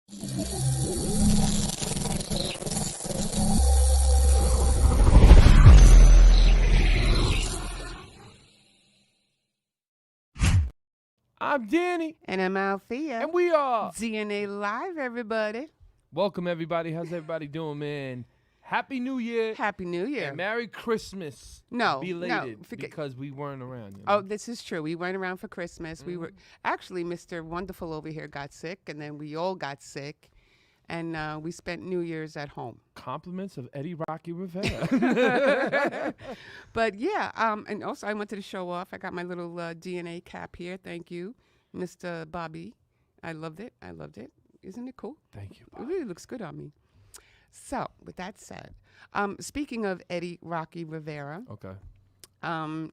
I'm Danny. And I'm Althea. And we are DNA Live, everybody. Welcome, everybody. How's everybody doing, man? Happy New Year. Happy New Year. And Merry Christmas. Belated, because we weren't around. You know? Oh, this is true. We weren't around for Christmas. We were actually, Mr. Wonderful over here got sick, and then we all got sick, and we spent New Year's at home. Compliments of Eddie Rocky Rivera. But yeah, and also I wanted to show off. I got my little DNA cap here. Thank you, Mr. Bobby. I loved it. Isn't it cool? Thank you, Bobby. It really looks good on me. So, with that said, speaking of Eddie Rocky Rivera, okay.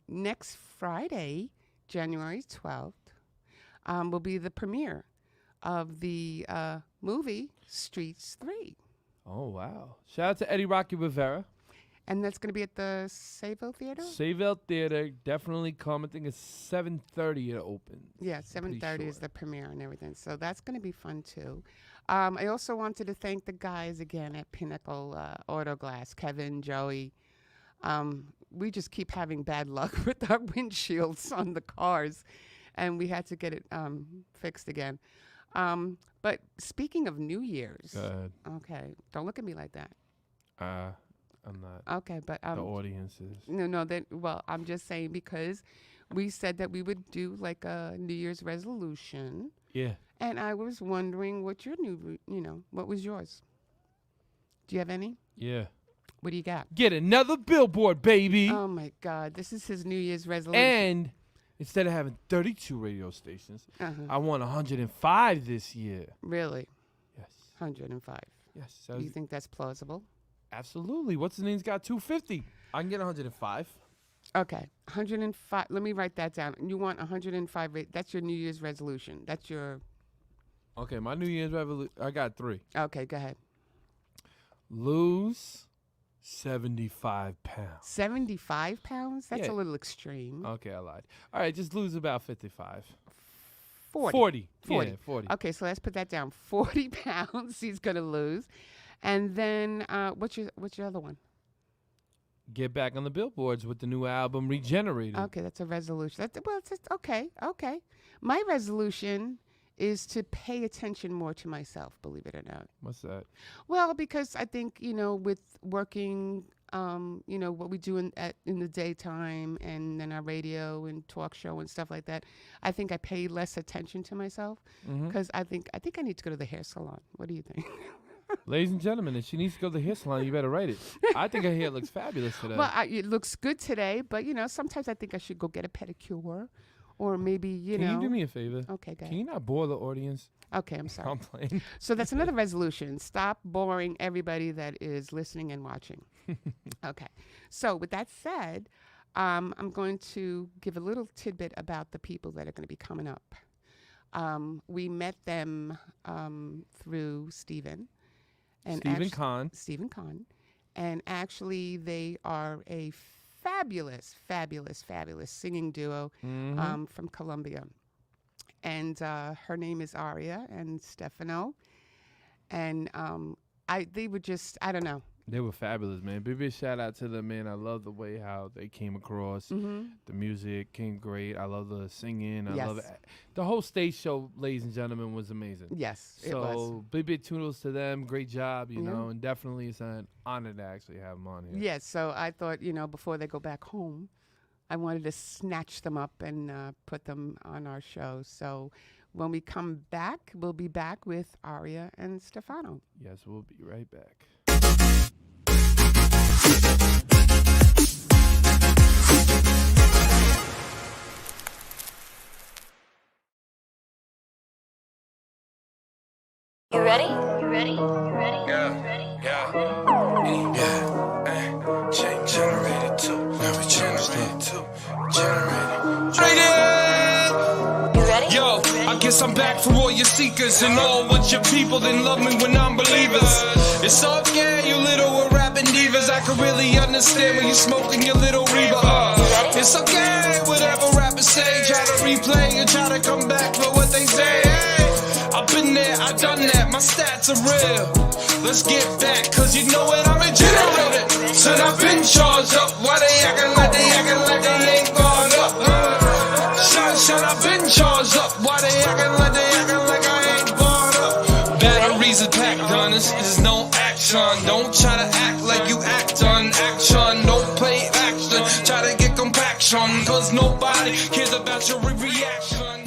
Next Friday, January 12th, will be the premiere of the movie Streets 3. Oh, wow. Shout out to Eddie Rocky Rivera. And that's going to be at the Sayville Theater? Sayville Theater. Definitely come. I think it's 7:30 it opens. Yeah, 7:30 is the premiere and everything. So that's going to be fun, too. I also wanted to thank the guys again at Pinnacle Auto Glass, Kevin, Joey. We just keep having bad luck with our windshields on the cars, and we had to get it fixed again. But speaking of New Year's. Go ahead. Okay, don't look at me like that. I'm not. Okay, but the audience is. No. Well, I'm just saying because we said that we would do like a New Year's resolution. Yeah. And I was wondering what your what was yours? Do you have any? Yeah. What do you got? Get another billboard, baby. Oh my God, this is his New Year's resolution. And instead of having 32 radio stations, I want 105 this year. Really? Yes. 105. Yes. Do you think that's plausible? Absolutely. What's his name's got 250? I can get 105. Okay, 105. Let me write that down. You want 105. That's your New Year's resolution. That's your. Okay, my New Year's resolution. I got 3. Okay, go ahead. Lose 75 pounds. 75 pounds? That's Yeah. a little extreme. Okay, I lied. All right, just lose about 55. 40. Yeah, 40. Okay, so let's put that down. 40 pounds he's going to lose. And then what's your other one? Get back on the billboards with the new album Regenerated. Okay, that's a resolution. It's just, okay. My resolution is to pay attention more to myself, believe it or not. What's that? Well, because I think, with working, what we do in the daytime and then our radio and talk show and stuff like that, I think I pay less attention to myself because I think I need to go to the hair salon. What do you think? Ladies and gentlemen, if she needs to go to the hair salon, you better write it. I think her hair looks fabulous today. Well, it looks good today, but, sometimes I think I should go get a pedicure or maybe, Can you do me a favor? Okay, go ahead. Can you not bore the audience? Okay, I'm sorry. I'm playing. So that's another resolution. Stop boring everybody that is listening and watching. Okay. So with that said, I'm going to give a little tidbit about the people that are going to be coming up. We met them through Stephen. Stephen Kahn. Stephen Kahn. And actually, they are a fabulous singing duo from Colombia. And her name is Arya and Stephano. And they were just, I don't know. They were fabulous, man. Big shout out to them, man. I love the way how they came across. The music came great. I love the singing. I love it. The whole stage show, ladies and gentlemen, was amazing. Yes, it was. So big kudos to them. Great job, you know, and definitely it's an honor to actually have them on here. Yes, so I thought, before they go back home, I wanted to snatch them up and put them on our show. So when we come back, we'll be back with Arya and Stephano. Yes, we'll be right back. You ready? Yeah. Chain generated too. Now we generated too. You ready? Yo, I guess I'm back for all your seekers and all with your people that love me when I'm believers. It's okay, you little rapping divas. I can really understand when you're smoking your little Reba. It's okay, whatever rappers say. Try to replay and try to come back for what they say. Hey, I've been there, I done that, my stats are real. Let's get back, cause you know what I'm in jail with it. Said I've been charged up, why they acting like I ain't gone up? Shut, I've been charged up, why they acting like I ain't gone up? Batteries and pack gunners, there's no action. Don't try to act like you act on action. Don't play action, try to get compaction, cause nobody cares about your reaction.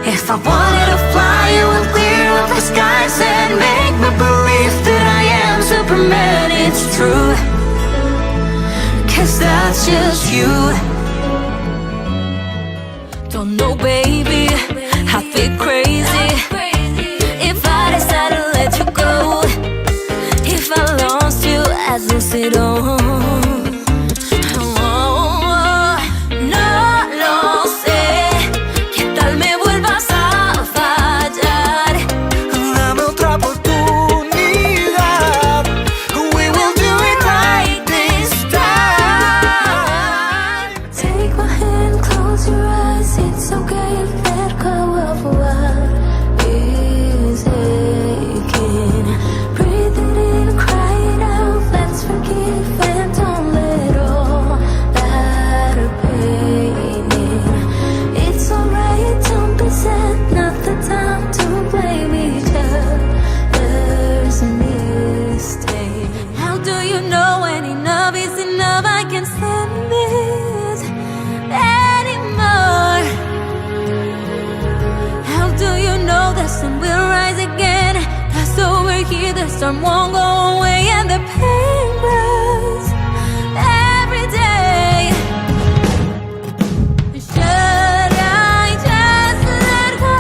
If I wanted to fly, you would clear up the skies and make me believe that I am Superman. It's true, 'cause that's just you. Don't know, baby, I feel crazy if I decide to let you go. If I lost you as lucid on. The storm won't go away and the pain grows every day. Should I just let go?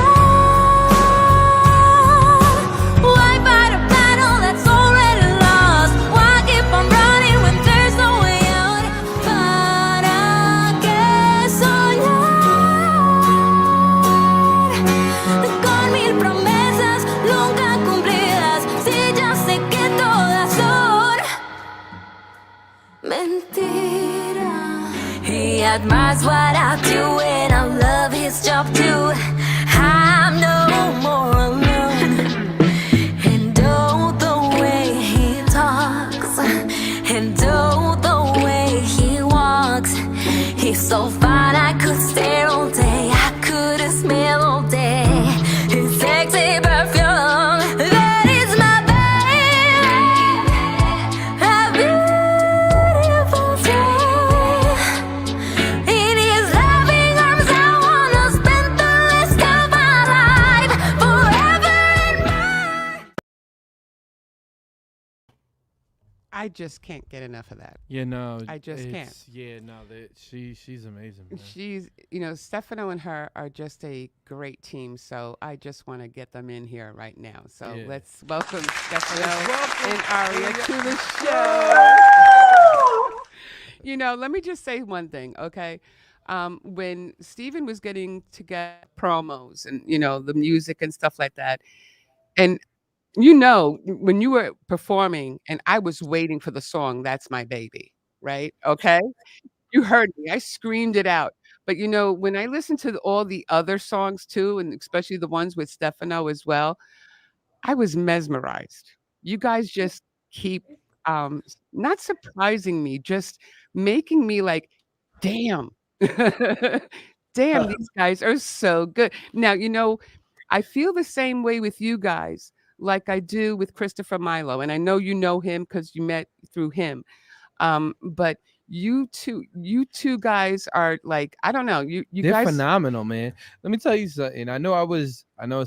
Why fight a battle that's already lost? Why keep on running when there's no way out? ¿Para qué soñar con mil promesas nunca cumplidas? He admires what I do and I love his job too. I'm no more alone. And oh, the way he talks, and oh, the way he walks. He's so fine, I could stare all day, I could smell all day his sexy perfume. That is my baby, a beautiful day. In his loving arms I wanna spend the rest of my life, forever and more. I just can't get enough of that. Yeah, no, I just can't. Yeah, no, she's amazing, man. She's, Stefano and her are just a great team. So I just want to get them in here right now. So Yeah. let's welcome Stefano and Arya to the show. Let me just say one thing, okay? When Steven was getting to get promos and, the music and stuff like that, and when you were performing and I was waiting for the song, That's My Baby, right? Okay? You heard me. I screamed it out. But when I listen to all the other songs too, and especially the ones with Stefano as well, I was mesmerized. You guys just keep not surprising me, just making me like, damn. Damn, these guys are so good. Now, I feel the same way with you guys like I do with Christopher Milo. And I know you know him because you met through him. But you two guys are like, I don't know, They're guys phenomenal, man. Let me tell you something. I know it's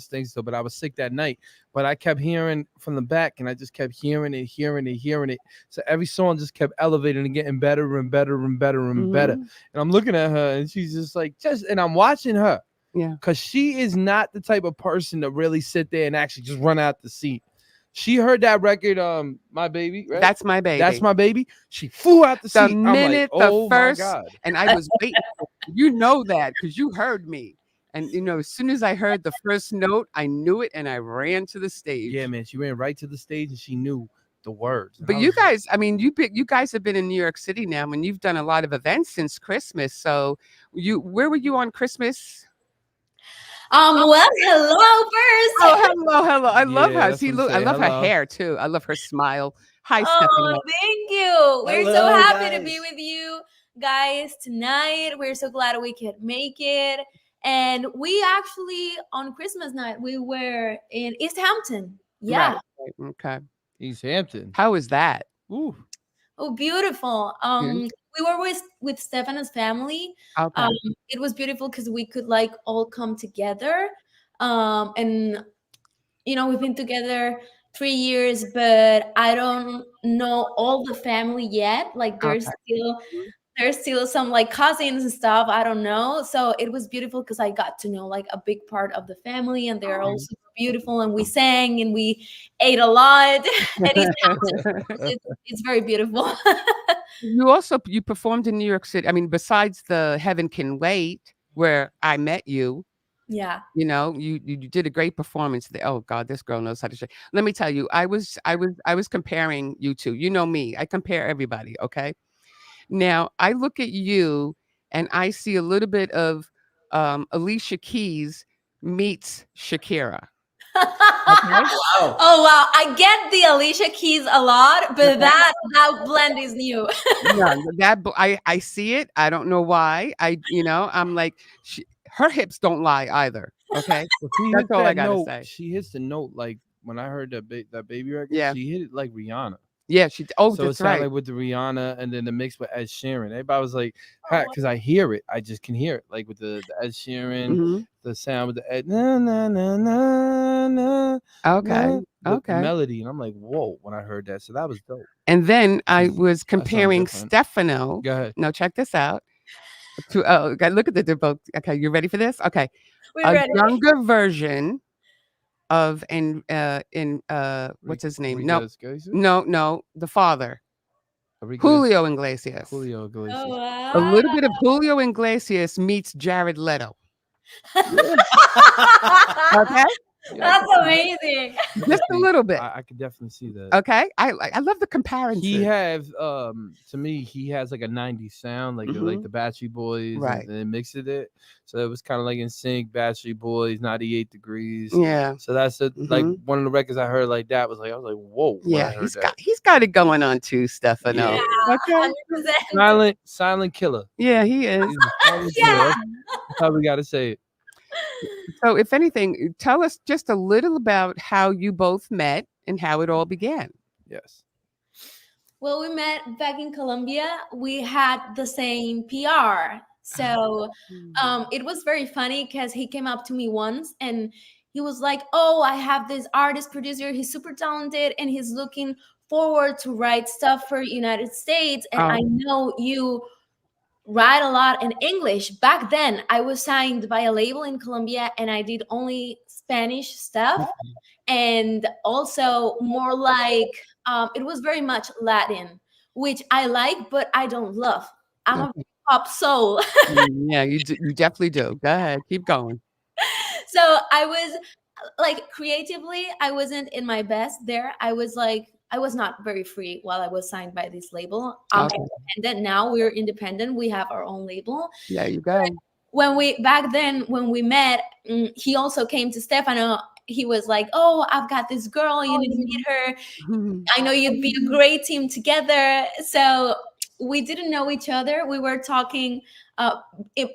things so, but I was sick that night. But I kept hearing from the back, and I just kept hearing it. So every song just kept elevating and getting better and better and better and better. And I'm looking at her, and she's just like, and I'm watching her. Yeah. Because she is not the type of person to really sit there and actually just run out the seat. She heard that record, My Baby, right? That's My Baby. That's My Baby. She flew out the seat. Minute I'm like, oh the first, my God. and I was waiting. You know that because you heard me. And, as soon as I heard the first note, I knew it, and I ran to the stage. Yeah, man. She ran right to the stage, and she knew the words. But you guys, you guys have been in New York City now, and you've done a lot of events since Christmas. So where were you on Christmas? Well, hello first. Oh, hello, hello. I love Yeah, her. that's See, what I'm look, I saying. love her Hello. hair too. I love her smile. Hi, Oh, Stephano. thank you. We're so Hello, happy to be guys. with you guys tonight. We're so glad we could make it. And we actually on Christmas night we were in East Hampton. Right, Yeah. right. Okay. East Hampton. How is that? Ooh. Oh, beautiful. Yeah. We were with Stefano's family. Okay. It was beautiful because we could like all come together. And we've been together 3 years, but I don't know all the family yet. Like Okay. there's still some like cousins and stuff. I don't know. So it was beautiful because I got to know like a big part of the family, and they're all super beautiful. And we sang and we ate a lot. And it's very beautiful. You performed in New York City. I mean, besides the Heaven Can Wait, where I met you, Yeah. you did a great performance there. Oh God, this girl knows how to sing. Let me tell you, I was comparing you two. You know me. I compare everybody, okay? Now, I look at you and I see a little bit of Alicia Keys meets Shakira. Okay? Wow. Oh wow, I get the Alicia Keys a lot, but that blend is new. Yeah, I see it. I don't know why. I'm like her hips don't lie either. Okay? Well, she That's hit all I that gotta note. say. She hits the note like when I heard that baby record. Yeah. She hit it like Rihanna. Yeah, oh, So it that's sounded right. like with the Rihanna and then the mix with Ed Sheeran. Everybody was like, Oh, because I hear it, I just can hear it, like with the Ed Sheeran, Mhm. the sound with the Ed na na na na na Okay. na, the Okay. melody, and I'm like, whoa, when I heard that, so that was dope. And then I That's- was that sound comparing different. Stefano. Go ahead. No, check this out. Okay, look at they're both. Okay, you ready for this? Okay, we're a ready. younger version of what's his name? No, Enrique Iglesias? no, the father, Enrique Julio Iglesias. Julio Oh Iglesias. A wow. little bit of Julio Iglesias meets Jared Leto. Okay, Yeah, I That's could see that. amazing. I could just a see- little bit. I could definitely see that. Okay, I love the comparison. He has to me he has like a 90s sound like Mhm. the Backstreet Boys Right. and then mixed it, so it was kind of like in sync. Backstreet Boys, 98 Degrees. Yeah. So that's like Mhm. one of the records I heard like that was like I was like whoa when Yeah, I heard he's that. got it going on too, Stefano. Yeah. Okay. 100%. Silent killer. Yeah, he is. He's a silent Yeah. killer. That's how we gotta say it. So, if anything, tell us just a little about how you both met and how it all began. Yes. Well, we met back in Colombia. We had the same PR. So it was very funny because he came up to me once and he was like, "Oh, I have this artist producer. He's super talented and he's looking forward to write stuff for United States. And Oh. I know you write a lot in English." Back then, I was signed by a label in Colombia and I did only Spanish stuff and also more like it was very much Latin, which I like, but I don't love. I'm a Okay. pop soul. Yeah, you definitely do. Go ahead, keep going. So I was like creatively, I wasn't in my best there. I was not very free while I was signed by this label. I'm Okay. independent now. We're independent. We have our own label. There you go. When we met, he also came to Stefano. He was like, "Oh, I've got this girl. You need to meet her. I know you'd be a great team together." So we didn't know each other. We were talking,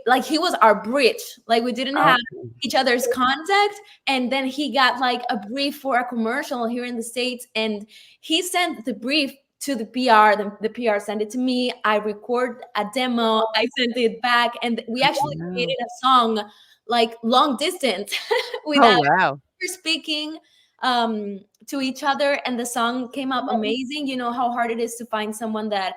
like he was our bridge. Like we didn't have each other's contact. And then he got like a brief for a commercial here in the States, and he sent the brief to the PR. The PR sent it to me. I record a demo. I sent it back, and we actually Wow. created a song like long distance Oh without wow. speaking to each other, and the song came up amazing. You know how hard it is to find someone that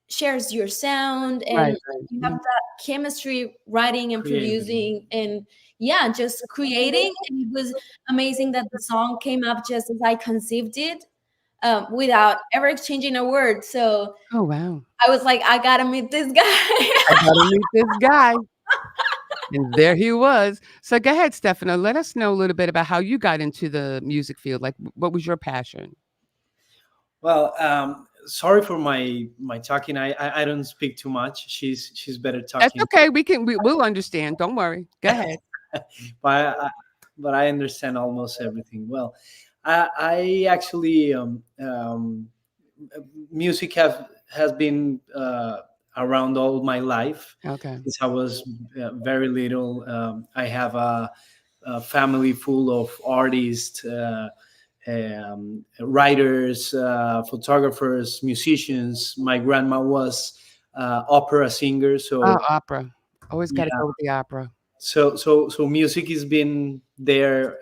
shares your sound, and Right. you have that chemistry writing and Creating. producing and yeah, just creating. And it was amazing that the song came up just as I conceived it, without ever exchanging a word. So Oh wow. I was like, I gotta meet this guy. I gotta meet this guy. And there he was. So go ahead, Stefano. Let us know a little bit about how you got into the music field. Like, what was your passion? Well, sorry for my talking. I don't speak too much. She's better That's talking. okay. We'll understand. Don't worry. Go ahead. but I understand almost everything. Well, I actually music has been around all my life Okay. since I was very little. I have a family full of artists, writers, photographers, musicians. My grandma was opera singer, Oh, so opera. Always got to yeah. go with the opera. So music has been there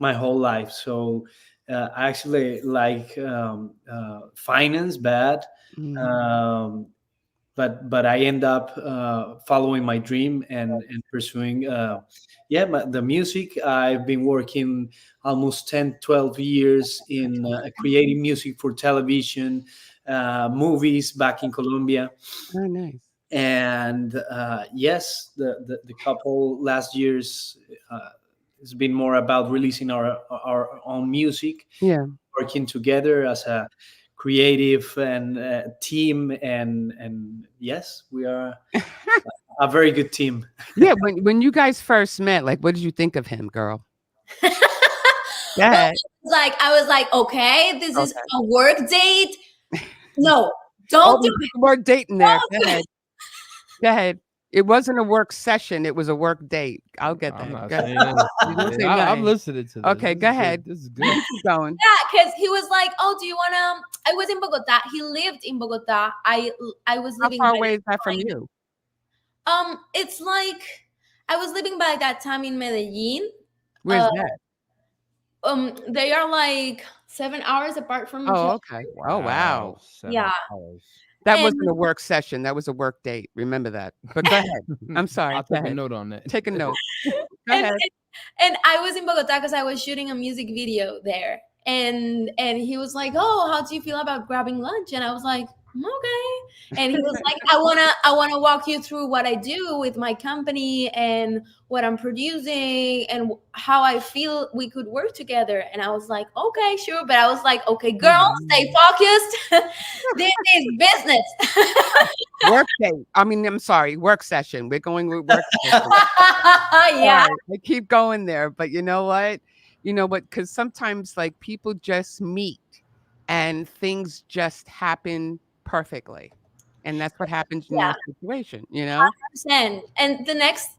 my whole life. So I actually like finance bad, Mm. um, but I end up following my dream and pursuing the music. I've been working almost 10, 12 years in creating music for television, movies back in Colombia. Oh, nice. And yes, the couple last years has been more about releasing our own music, Yeah. working together as a creative and team, and yes, we are a very good team. Yeah. When you guys first met, like, what did you think of him, girl? Go Well, ahead. like I was like, okay, this is Okay. a work date. No, Oh, don't do there's it. the word date in there. Don't Go do ahead. it. Go ahead. It wasn't a work session. It was a work date. I'll get I'm that. not Go ahead. saying anything. You didn't say I'm nothing. listening to this. Okay, This go is good. ahead. This is You good. keep going. Yeah, because he was like, oh, do you wanna? I was in Bogota. He lived in Bogota. I was How living far by away that is that from time. you? It's like I was living by that time in Medellin. Where's Uh, that? they are like 7 hours apart from each Oh, other. okay. Oh, wow. 7 Yeah, hours. That and wasn't a work session. That was a work date. Remember that. But go ahead. I'm sorry. I'll Go take a ahead. note on that. Take a note. Go and ahead. and I was in Bogota because I was shooting a music video there. And he was like, "Oh, how do you feel about grabbing lunch?" And I was like, "Okay." And he was like, "I wanna walk you through what I do with my company and what I'm producing and how I feel we could work together." And I was like, "Okay, sure." But I was like, "Okay, girl, stay focused. This is business." Work date. I mean, I'm sorry. Work session. We're going with work session. Yeah. Sorry, I keep going there, but you know what? You know what? Because sometimes, like, people just meet and things just happen perfectly. And that's what happens in Yeah. your situation, you know? 100%. And the next,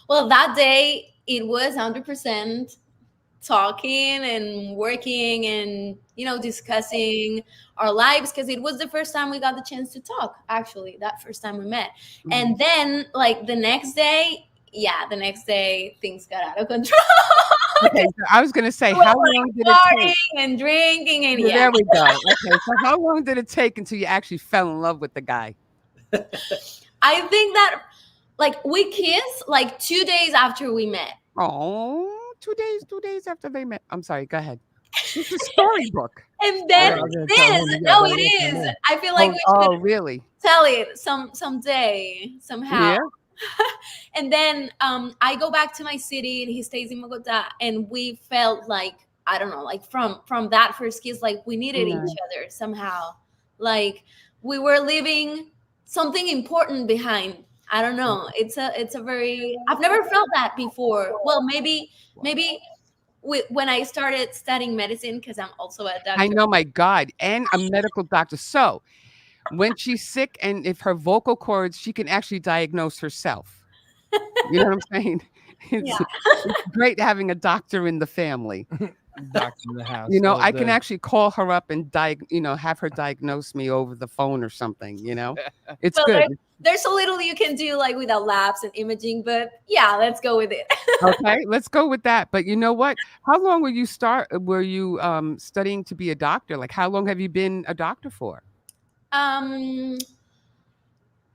well, that day it was 100% talking and working and discussing our lives because it was the first time we got the chance to talk. Actually, that first time we met, and then like the next day, things got out of control. Okay, so I was gonna say, We were, how like, long did it partying take? and drinking and Yeah, there we go. Okay, so how long did it take until you actually fell in love with the guy? I think that like we kissed like 2 days after we met. Oh, 2 days after they met. I'm sorry, go ahead. It's a storybook. And then I was gonna tell him, you no, gotta it let him is. know. I feel like we should Oh, really? tell it someday somehow. Yeah. And then I go back to my city and he stays in Bogota, and we felt like I don't know, like from that first kiss, like we needed Nice. each other somehow, like we were leaving something important behind. I don't know. It's a very I've never felt that before. Well, maybe when I started studying medicine because I'm also a doctor. I know, my God, and a medical doctor. So when she's sick and if her vocal cords, she can actually diagnose herself. You know what I'm saying? It's, Yeah. it's great having a doctor in the family. Doctor in the house. You know, all I can day. actually call her up and have her diagnose me over the phone or something, you know? It's Well, good. there's so little you can do like without labs and imaging, but yeah, let's go with it. Okay, let's go with that. But you know what? How long were you studying to be a doctor? Like, how long have you been a doctor for? Um,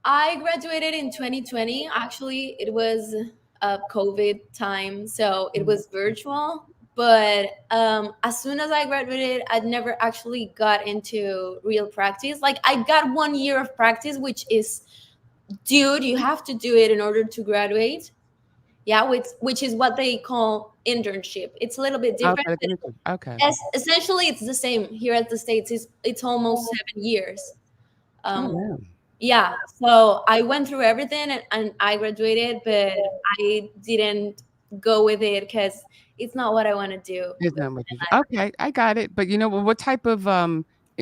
I graduated in 2020. Actually, it was a COVID time, so it was virtual. But as soon as I graduated, I'd never actually got into real practice. Like I got 1 year of practice, which is, dude, you have to do it in order to graduate. Yeah, which is what they call internship. It's a little bit different, Okay, but okay. essentially it's the same here at the States. It's almost 7 years. Oh, Um, yeah. yeah, so I went through everything, and I graduated, but I didn't go with it because it's not what I want to do There's with not much. my life. Okay, I got it. But what type of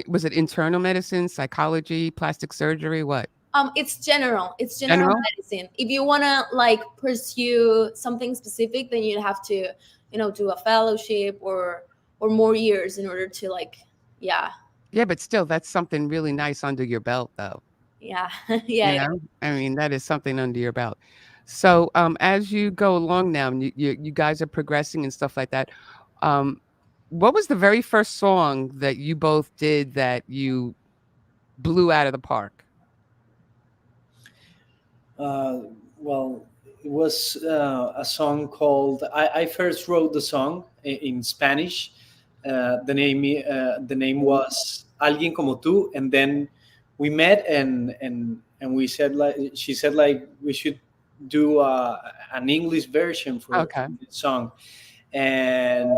was it internal medicine, psychology, plastic surgery, what? It's general. It's general General? medicine. If you wanna like pursue something specific, then you have to, do a fellowship or more years in order to like, yeah, Yeah, but still that's something really nice under your belt though. yeah, You yeah. know? I mean, that is something under your belt. So, as you go along now and you guys are progressing and stuff like that, um, what was the very first song that you both did that you blew out of the park? Uh, well, it was a song called. I first wrote the song in Spanish. The name was Alguien como tú, and then we met and we said like she said like we should do an English version for Okay. this song, and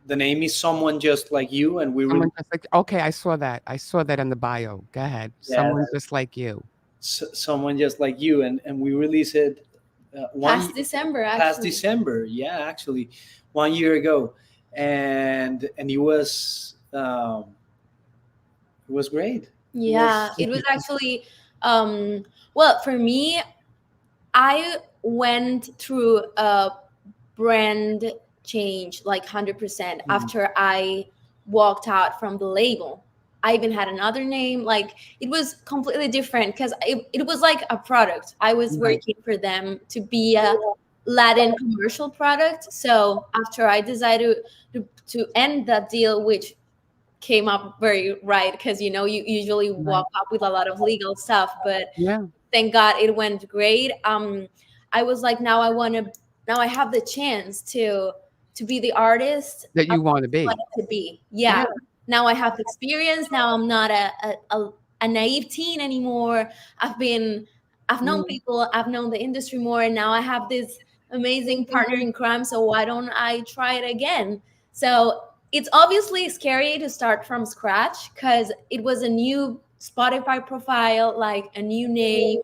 the name is Someone Just Like You, and we really Someone just like okay, I saw that. I saw that in the bio. Go ahead. Someone yes, just like you. Someone Just Like You, and we released it Past December, past actually. December. Yeah, actually, 1 year ago, and it was great. It Yeah, was it was actually, well, for me, I went through a brand change like 100% Mhm. after I walked out from the label. I even had another name. Like it was completely different because it was like a product. I was Right. working for them to be a Latin commercial product. So after I decided to end that deal, which came up very right because you usually Right. walk up with a lot of legal stuff, but Yeah. thank God it went great. I was like, now I have the chance to be the artist That I you want to be. wanted to be. Yeah. Yeah. Now I have the experience. Now I'm not a naive teen anymore. I've known Mm. people, I've known the industry more, and now I have this amazing partner in crime. So why don't I try it again? So it's obviously scary to start from scratch because it was a new Spotify profile, like a new name,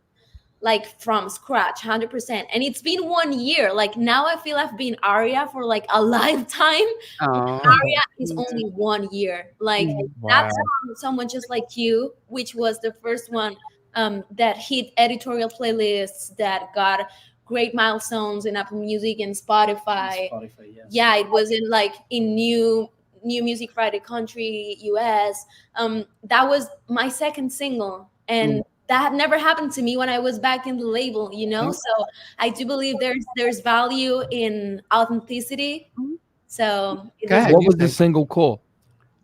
like from scratch, 100%. And it's been 1 year. Like now I feel I've been Arya for like a lifetime. Oh. Arya is only 1 year. Like Mm. that Wow. song, Someone Just Like You, which was the first one that hit editorial playlists, that got great milestones in Apple Music and Spotify. Spotify, yes. Yeah, it was in like in New Music Friday country, US. That was my second single, Mm. and that had never happened to me when I was back in the label. Mm. So I do believe there's value in authenticity. Mm. So it Go was, ahead, What you was the say. single called?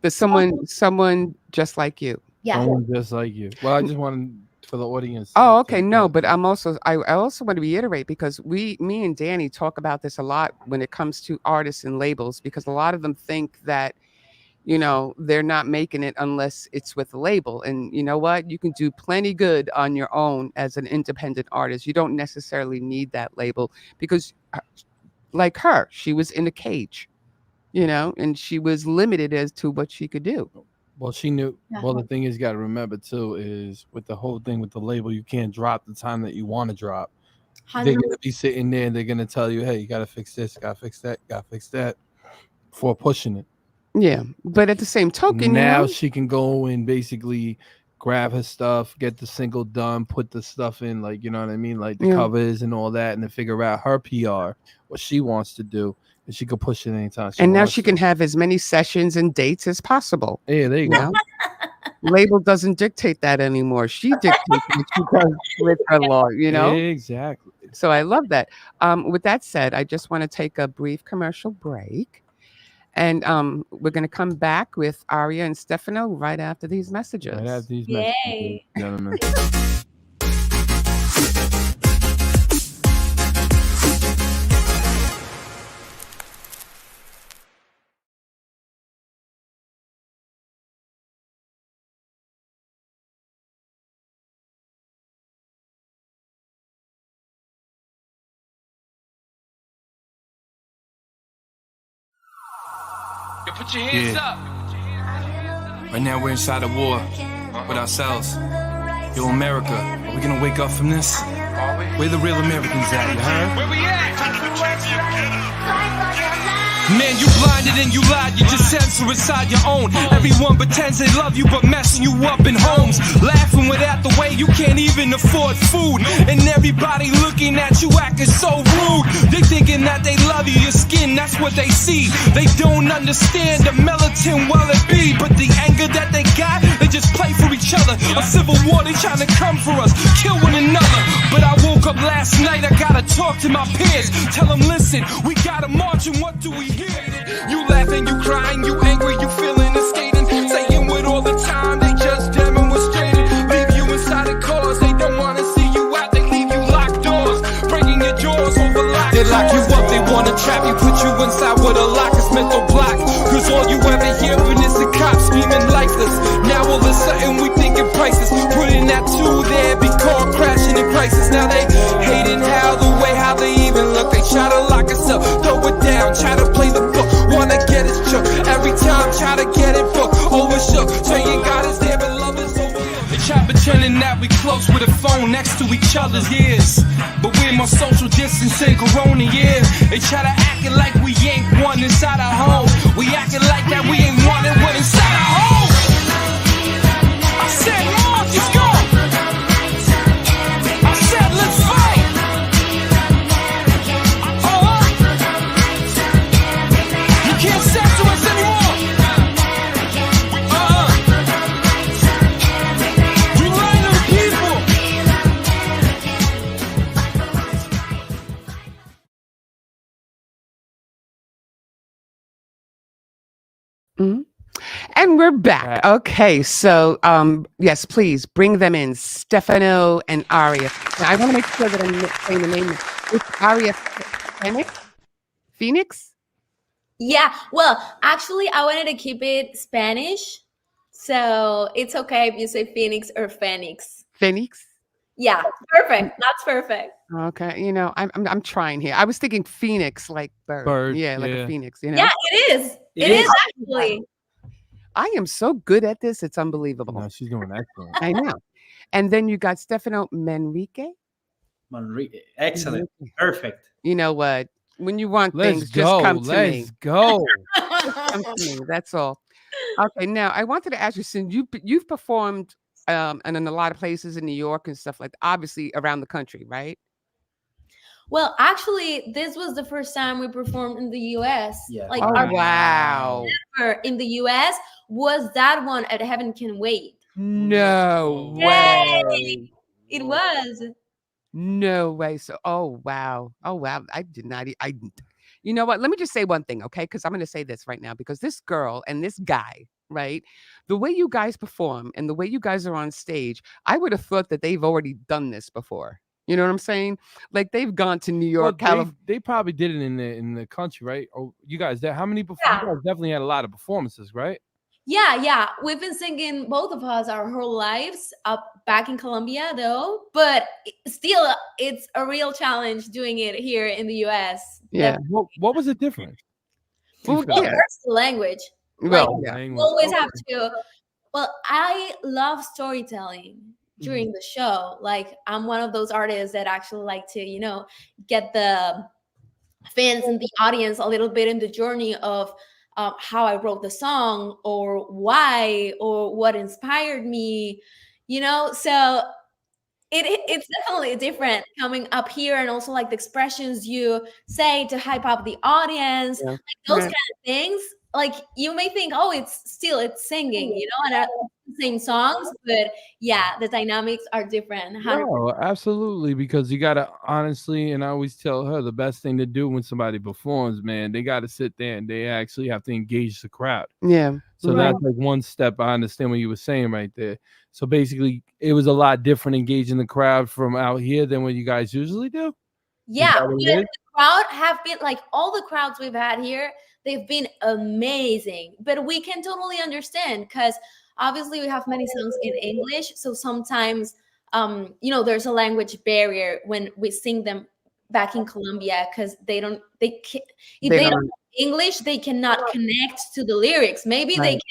There's someone just like you. yeah. Someone just like you. Well, I just wanted for the audience Oh, to okay. No, get but that. I also want to reiterate because me and Danny talk about this a lot when it comes to artists and labels because a lot of them think that, they're not making it unless it's with a label. And you know what? You can do plenty good on your own as an independent artist. You don't necessarily need that label because like her, she was in a cage, and she was limited as to what she could do. Well, she knew. Yeah. Well, the thing is, you got to remember too is with the whole thing with the label, you can't drop the time that you want to drop. They're 100. gonna be sitting there and they're gonna tell you, "Hey, you gotta fix this, gotta fix that, gotta fix that," for pushing it. Yeah. But at the same token, Now she can go and basically grab her stuff, get the single done, put the stuff in, like you know what I mean, like the yeah. covers and all that, and then figure out her PR, what she wants to do, and she could push it anytime she And now wants she can to. have as many sessions and dates as possible. Yeah, there you You go. know, label doesn't dictate that anymore. She dictates what she does with her law. Exactly. So I love that. With that said, I just want to take a brief commercial break, and we're going to come back with Arya and Stefano right after these Right messages. after these messages, ladies Yay. and gentlemen. Put your hands up. Right now we're inside a war with ourselves. Yo, America, are we gonna wake up from this? Where the real Americans at, you heard? Where we at? Man, you blinded and you lied, you just censor inside your own. Everyone pretends they love you, but messing you up in homes. Laughing without the way you can't even afford food. And everybody looking at you acting so rude. They thinking that they love you, your skin, that's what they see. They don't understand the militant well it be. But the anger that they got, they just play for each other. A civil war, they trying to come for us, kill one another. But I woke up last night, I gotta talk to my peers. Tell them, listen, we gotta march and what do we hear? You laughing, you crying, you angry, you feeling and skating. Saying with all the time, they just demonstrated. Leave you inside the cars, they don't wanna see you out. They leave you locked doors, breaking your jaws over lock. They lock you up, they wanna trap you, put you inside with a lock, it's mental block. Cause all you ever hearing is the cops screaming lifeless. Now all of a sudden we thinking prices. Putting that two there, be caught crashing in crisis. Now they hating how they even look. They try to lock us up, throw it down, try to play the book. Wanna get it shook, every time try to get it booked. Overshook, saying God is there but love is overlooked. They try pretending that we close with a phone next to each other's ears. But we're more social distancing corona years. They try to acting like we ain't one inside our home. We acting like that we ain't one and one inside our home. I said March is gone. I said let's fight. You can't censor us anymore. You lying to the people. Mhm. And we're back. Okay, so yes, please bring them in, Stephano and Arya. Now, I want to make sure that I'm saying the name. It's Arya Phoenix. Yeah, well, actually, I wanted to keep it Spanish, so it's okay if you say Phoenix or Phoenix. Phoenix. Yeah, perfect. That's perfect. Okay, you know, I'm trying here. I was thinking Phoenix, like bird. Yeah, like a phoenix. You know. Yeah, it is. It is actually. I am so good at this; it's unbelievable. No, she's doing excellent. I know. And then you got Stefano Manrique. Excellent. Perfect. You know what? When you want Let's things, go. just come to me. Let's go. Come to me. That's all. Okay. Now I wanted to ask you, since you've performed and in a lot of places in New York and stuff like that, obviously around the country, right? Well, actually, this was the first time we performed in the US. Yeah. Like Oh, our wow. tour in the US was that one at Heaven Can Wait. No Yay! way. It was. No way. So, oh wow. I did not. You know what? Let me just say one thing, okay? Because I'm going to say this right now. Because this girl and this guy, right? The way you guys perform and the way you guys are on stage, I would have thought that they've already done this before. You know what I'm saying? Like they've gone to New York, California. They probably did it in the country, right? Oh, you guys, how many? You Yeah. guys definitely had a lot of performances, right? Yeah. We've been singing, both of us, our whole lives up back in Colombia, though. But still, it's a real challenge doing it here in the US. Yeah. What was it different? Well, Well, yeah. first, the language. Well, Like, yeah. you always have to. Well, I love storytelling during the show. Like, I'm one of those artists that actually like to, get the fans and the audience a little bit in the journey of how I wrote the song or why or what inspired me, so it's definitely different coming up here, and also like the expressions you say to hype up the audience, Yeah. like those Yeah. kind of things. Like you may think, oh, it's singing, and the same songs, but yeah, the dynamics are different. 100%. No, absolutely, because you gotta honestly, and I always tell her the best thing to do when somebody performs, man, they gotta sit there and they actually have to engage the crowd. Yeah. So Right. that's like one step. I understand what you were saying right there. So basically, it was a lot different engaging the crowd from out here than what you guys usually do. Yeah, that what but it the is? crowd have been like all the crowds we've had here, they've been amazing. But we can totally understand because obviously we have many songs in English. So sometimes there's a language barrier when we sing them back in Colombia because they can't, if They they don't- don't English, they cannot connect to the lyrics. Maybe they Right.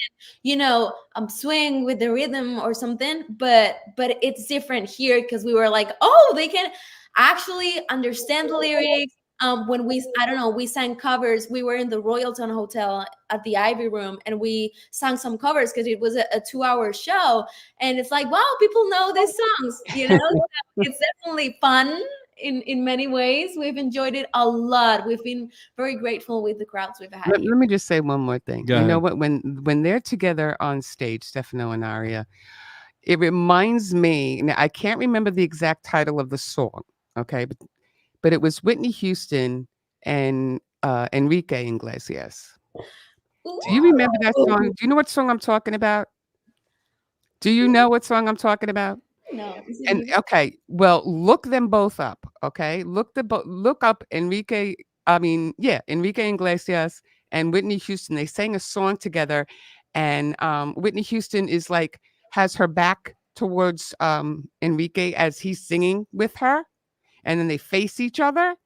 can, swing with the rhythm or something, but it's different here because we were like, oh, they can actually understand the lyrics. When I don't know, we sang covers. We were in the Royalton Hotel at the Ivy Room, and we sang some covers because it was a 2-hour show. And it's like, wow, people know these songs. So it's definitely fun in many ways. We've enjoyed it a lot. We've been very grateful with the crowds we've had here. Let me just say one more thing. Go You know ahead. what? When they're together on stage, Stefano and Aria, it reminds me. Now, I can't remember the exact title of the song. Okay, but it was Whitney Houston and Enrique Iglesias. Do you remember that song? Ooh. Do you know what song I'm talking about? Do you know what song I'm talking about? No, is it And you? okay, well, look them both up. Okay, look up Enrique. I mean, yeah, Enrique Iglesias and Whitney Houston. They sang a song together, and Whitney Houston is like has her back towards Enrique as he's singing with her, and then they face each other.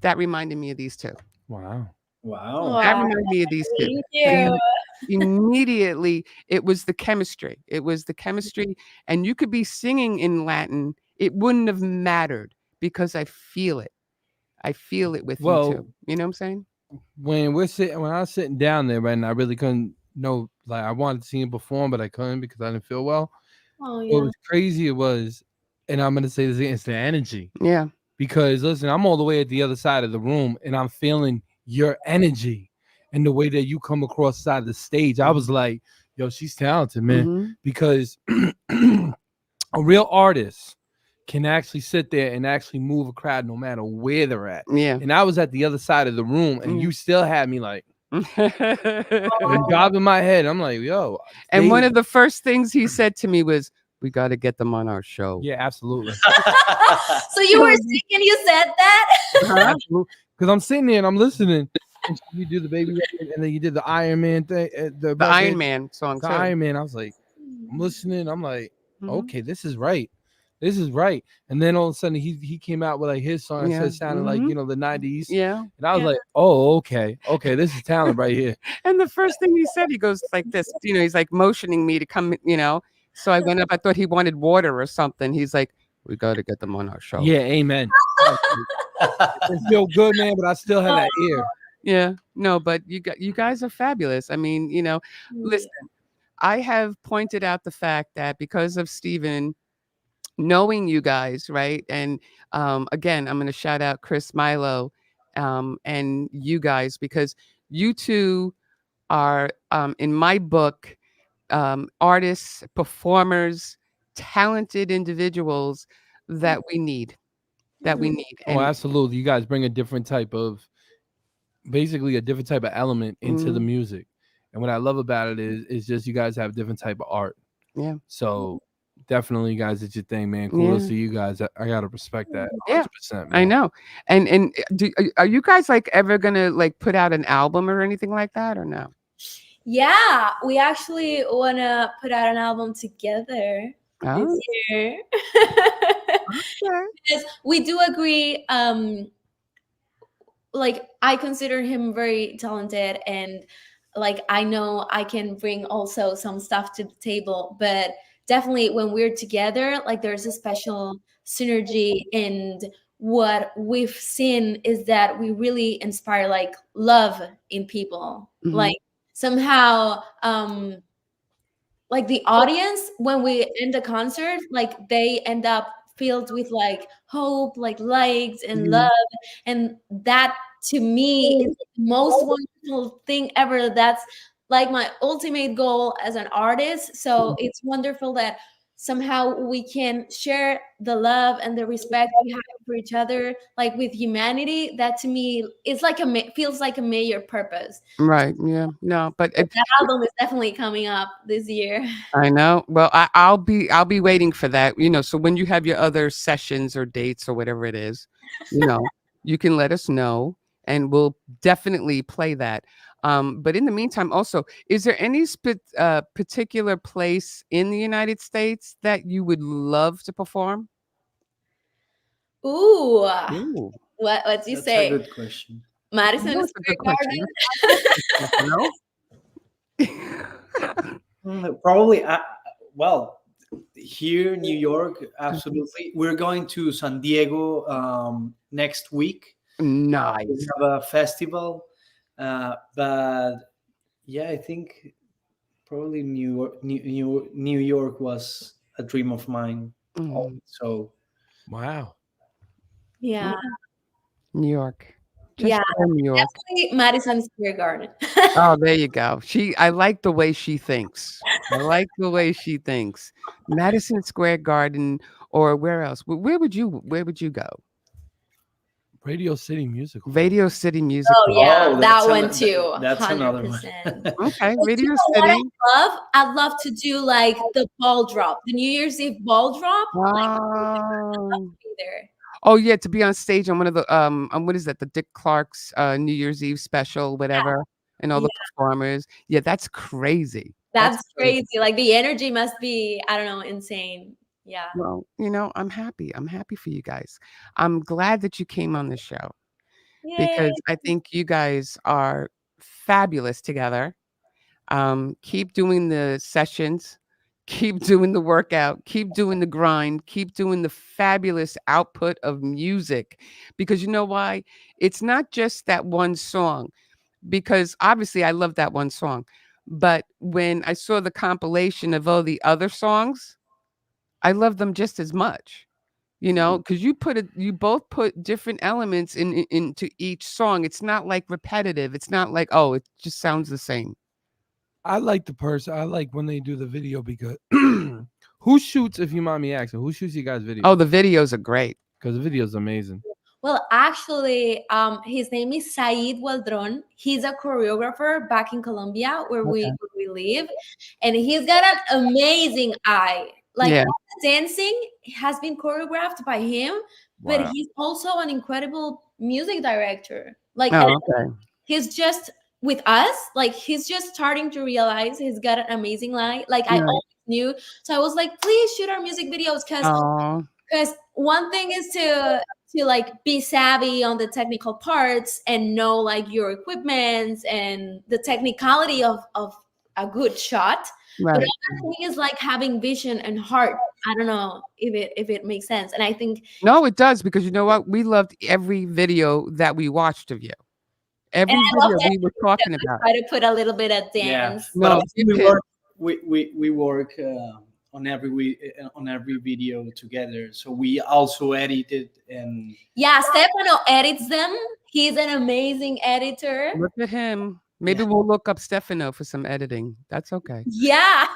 That reminded me of these two. Wow. Wow. That Wow, reminded me of these two. thank And you. then immediately it was the chemistry. It was the chemistry. And you could be singing in Latin. It wouldn't have mattered because I feel it. I feel it with you Well, too. You know what I'm saying? when I was sitting down there, right, and I really couldn't know, like, I wanted to see him perform, but I couldn't because I didn't feel well. Oh What yeah. was crazy was, and I'm gonna say this again, it's the energy. Yeah. Because listen, I'm all the way at the other side of the room, and I'm feeling your energy and the way that you come across the side of the stage. I was like, yo, she's talented, man. Hmm. Because a real artist can actually sit there and actually move a crowd no matter where they're at. Yeah. And I was at the other side of the room, and Yeah. you still had me like Oh, bobbing my head. I'm like, yo, And one they, of the first things he said to me was, "We got to get them on our show." yeah, absolutely. so you were sick and you said that? Huh? Absolutely. Because I'm sitting there and I'm listening. And you do the baby record, and then you did the Iron Man thing, the The Iron record, Man song the too. Iron Man. I was like, I'm listening. I'm like, Mhm. okay, this is right. This is right. And then all of a sudden he came out with like his song. I Yeah. said sounded like, Mhm. the 90s. Yeah. And I was Yeah. like, oh, okay. Okay, this is talent right here. And the first thing he said, he goes like this, he's like motioning me to come. So I went up. I thought he wanted water or something. He's like, "We got to get them on our show." Yeah, amen. It feel good, man, but I still had that ear. Yeah. No, but you guys are fabulous. I mean, listen, I have pointed out the fact that because of Steven knowing you guys, right? And again, I'm going to shout out Chris Milo and you guys because you two are, in my book, artists, performers, talented individuals that we need. That we need. Oh, And absolutely. You guys bring a different type of element into the Mhm. music. And what I love about it is just you guys have different type of art. Yeah. So definitely, you guys, did your thing, man. Kudos Yeah. to you guys. I gotta respect that Yeah, 100%, I man. know. And are you guys like ever gonna like put out an album or anything like that or no? Yeah, we actually want to put out an album together this Oh, year. okay. Because we do agree, like I consider him very talented, and like I know I can bring also some stuff to the table, but definitely when we're together, like there's a special synergy. And what we've seen is that we really inspire like love in people. Mhm. Like somehow, like the audience, when we end the concert, like they end up filled with like hope, like lights and Mhm. love. And that to me is the most wonderful thing ever. That's like my ultimate goal as an artist. So it's wonderful that somehow we can share the love and the respect we have for each other, like with humanity. That to me is like feels like a major purpose. Right. Yeah. No, but That album is definitely coming up this year. I know. Well, I'll be waiting for that. So when you have your other sessions or dates or whatever it is, you know, you can let us know and we'll definitely play that. But in the meantime, also, is there any particular place in the United States that you would love to perform? Ooh, Ooh. what'd you That's a say? good question. Madison That's a Square good question. Garden. Probably, well, here in New York, absolutely. We're going to San Diego next week. We Nice. have a festival, but yeah, I think probably New York was a dream of mine. Mhm. So Wow. Yeah. New York. Just Yeah. go to New York. Definitely Madison Square Garden. Oh, there you go. I like the way she thinks. I like the way she thinks. Madison Square Garden, or where else? Where would you go? Radio City Music Hall. Radio City Music Oh Hall. yeah, oh, that one too. that's another one. 100%. Okay, But you Radio know what City. I'd love to do like the ball drop, the New Year's Eve ball drop. Like, Oh. be there. Oh yeah, to be on stage on one of the on what is that? The Dick Clark's New Year's Eve special, whatever, and all Yeah, the performers. Yeah, that's crazy. That's that's crazy. crazy. Like the energy must be, I don't know, insane. Yeah. Well, I'm happy. I'm happy for you guys. I'm glad that you came on the show Yay. because I think you guys are fabulous together. Keep doing the sessions, keep doing the workout, keep doing the grind, keep doing the fabulous output of music. Because you know why? It's not just that one song, because obviously I love that one song. But when I saw the compilation of all the other songs, I love them just as much. Because you both put different elements into each song. It's not like repetitive. It's not like, oh, it just sounds the same. I like the person. I like when they do the video because who shoots, if you mind me asking, who shoots you guys' video? Oh, the videos are great. Because the video is amazing. Well, actually, his name is Said Waldron. He's a choreographer back in Colombia where we live, and he's got an amazing eye. Like Yeah. all the dancing has been choreographed by him, but Wow. he's also an incredible music director. Like Oh, okay. he's just with us, like he's just starting to realize he's got an amazing eye. Like I Right. always knew, so I was like, please shoot our music videos Oh, because one thing is to like be savvy on the technical parts and know like your equipment and the technicality of a good shot. But right. the other thing is like having vision and heart. I don't know if it makes sense. And I think No, it does, because you know what? We loved every video that we watched of you. and Every I love video that we were talking about. try to put a little bit of Yeah, dance. but No, also you we did. work we work on every video together. So we also edited and Yeah, Stefano edits them. He's an amazing editor. Look at him. Maybe Yeah. we'll look up Stefano for some editing. That's okay. Yeah.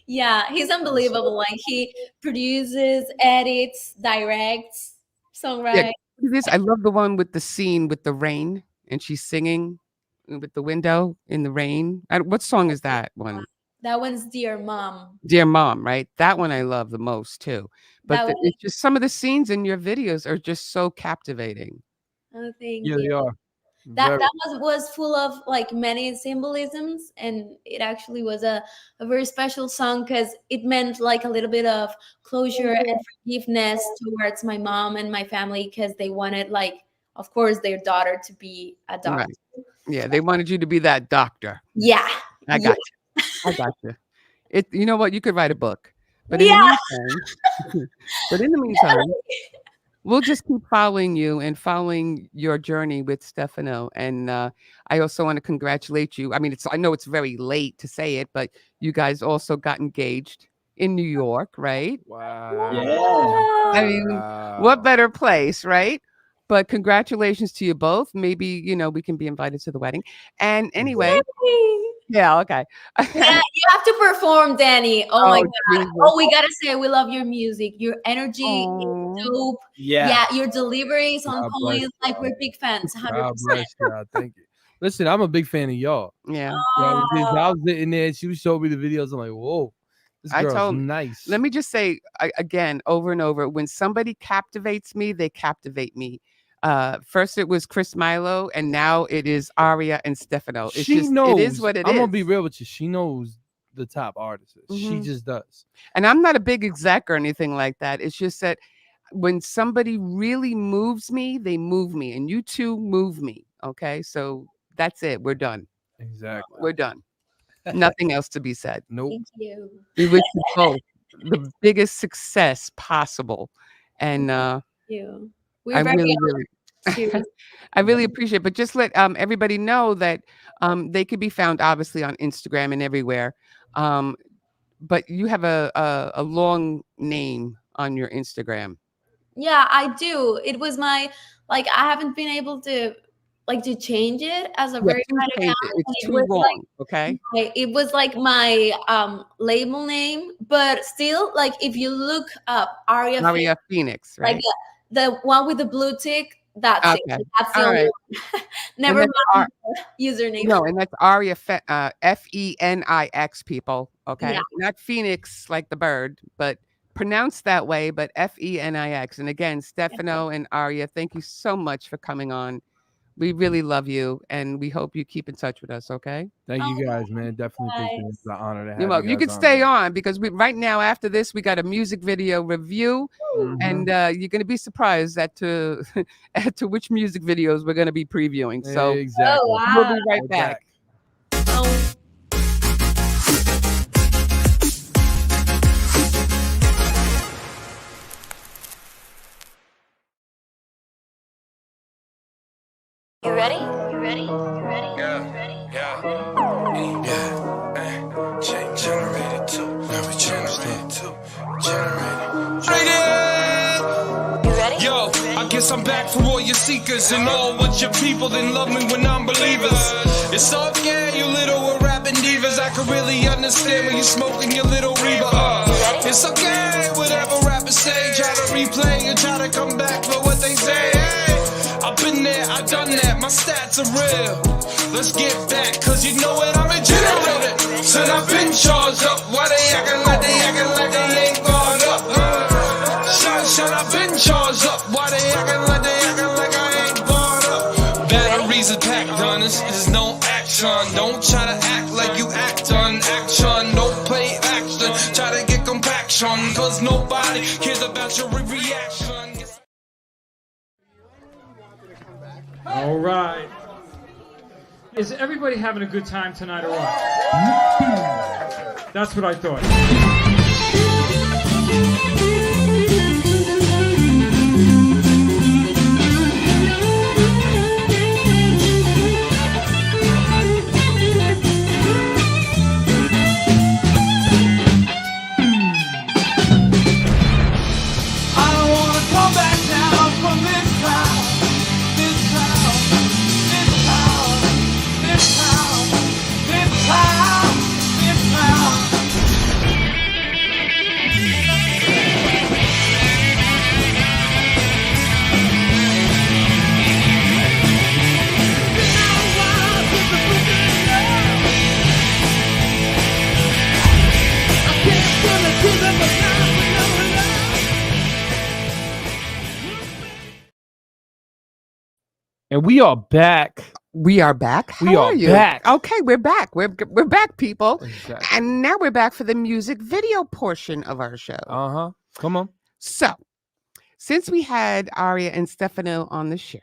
Yeah, he's unbelievable. Like he produces, edits, directs, Yeah, songwrites. look at this. I love the one with the scene with the rain and she's singing with the window in the rain. What song is that one? That one's Dear Mom. Dear Mom, right? That one I love the most too. But That one, it's just some of the scenes in your videos are just so captivating. oh, thank Yeah, you. they are. That Very. was full of like many symbolisms, and it actually was a very special song because it meant like a little bit of closure and forgiveness towards my mom and my family because they wanted like, of course, their daughter to be a doctor. Right. Yeah, they wanted you to be that doctor. Yeah. I got you. I got you. You know what? You could write a book. But in Yeah. the meantime, we'll just keep following you and following your journey with Stefano. And I also want to congratulate you. I mean, I know it's very late to say it, but you guys also got engaged in New York, right? Wow. yeah. I mean, what better place, right? But congratulations to you both. Maybe, we can be invited to the wedding. And anyway, yeah, okay. Yeah, you have to perform, Danny. Oh my God. Jesus. Oh, we gotta say we love your music. Your energy Aw. is dope. Yeah. Yeah, your delivery is on God bless point. Like we're big fans, 100%. God bless y'all. Thank you. Listen, I'm a big fan of y'all. Yeah. Yeah, I Oh, was sitting there. She showed me the videos. I'm like, whoa, this I girl's told- nice. Let me just say again, over and over, when somebody captivates me, they captivate me. First it was Chris Milo, and now it is Arya and Stephano. It's She just, knows. it is what it I'm is. gonna be real with you. She knows the top artists. She Mhm. just does. And I'm not a big exec or anything like that. It's just that when somebody really moves me, they move me, and you two move me. Okay, so that's it. We're done. Exactly. We're done. Nothing else to be said. Nope. Thank you. We wish you both the biggest success possible, and You. I We're very really, serious. I really appreciate it. But just let everybody know that they could be found obviously on Instagram and everywhere. But you have a long name on your Instagram. Yeah, I do. It was my I haven't been able to change it as a Yeah, verified please change account. it. And It's it too was long. Okay. it was like my label name, but still if you look up Arya Maria Phoenix, like right? the one with the blue tick, that's it. Okay. That's the All only right. one. Never And mind that's the username. No, and that's Arya Phoenix, people. Okay, Yeah. not Phoenix like the bird, but pronounced that way, but Phoenix. And again, Stefano and Arya, thank you so much for coming on. We really love you, and we hope you keep in touch with us. Okay. Thank Oh, you guys, man. Definitely appreciate it. guys. It's an honor to have You know, you you guys can on, stay man. on because right now after this we got a music video review, and you're gonna be surprised at to which music videos we're gonna be previewing. So Exactly. Oh we'll wow. be right back. Oh, You ready? You ready? You ready? Chain generated too. Now we generated too. Generated. You ready? Yo, I guess I'm back for all your seekers and all what your people didn't love me when I'm believers. It's okay, you little rapping divas. I can really understand when you smoking your little Reba. It's okay, whatever rappers say. Try to replay and try to come back for what they say. Hey, I've been there, I've done that. My stats are real. Let's get back, cause you know what I'm regenerated. Said I've been charged up. Why they acting like they ain't gone up? Shut I've been charged up. Why they acting like I ain't gone up? Batteries are packed on this. There's no action. Don't try to act like you act on action. Don't play action. Try to get compaction. Cause nobody cares about your reaction. All right. Is everybody having a good time tonight or what? That's what I thought. I don't wanna come back down from this town, this town, this town, this town, this town, this town. And we are back. We are back. We How are you? back. Okay, we're back. We're back, people. Exactly. And now we're back for the music video portion of our show. Come on. So, since we had Arya and Stephano on the show,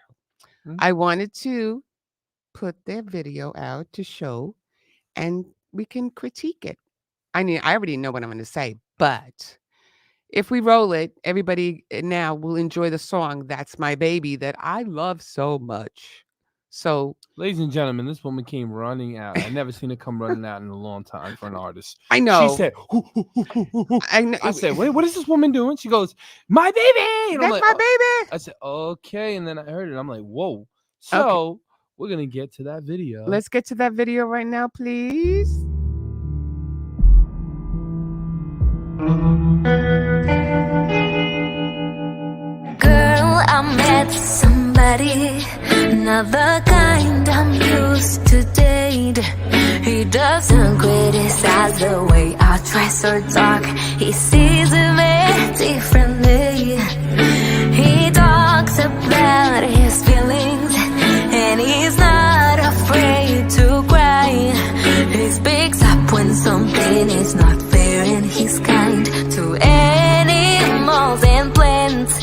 I wanted to put their video out to show, and we can critique it. I mean, I already know what I'm going to say, but if we roll it, everybody now will enjoy the song "That's My Baby" that I love so much. So, Ladies and gentlemen, this woman came running out. I never seen her come running out in a long time for an artist. I know. She said, "Hoo, hoo, hoo, hoo, hoo, hoo." I know. I said, wait, what is this woman doing? She goes, "My baby." And I'm That's like, my "Oh." baby. I said, okay. And then I heard it. I'm like, whoa. So we're going to get to that video. Let's get to that video right now, please. Girl, I met somebody, not the kind I'm used to date. He doesn't criticize the way I dress or talk. He sees it very differently. He talks about his feelings, and he's not afraid to cry. He speaks up when something is not fair, and he's kind to animals and plants.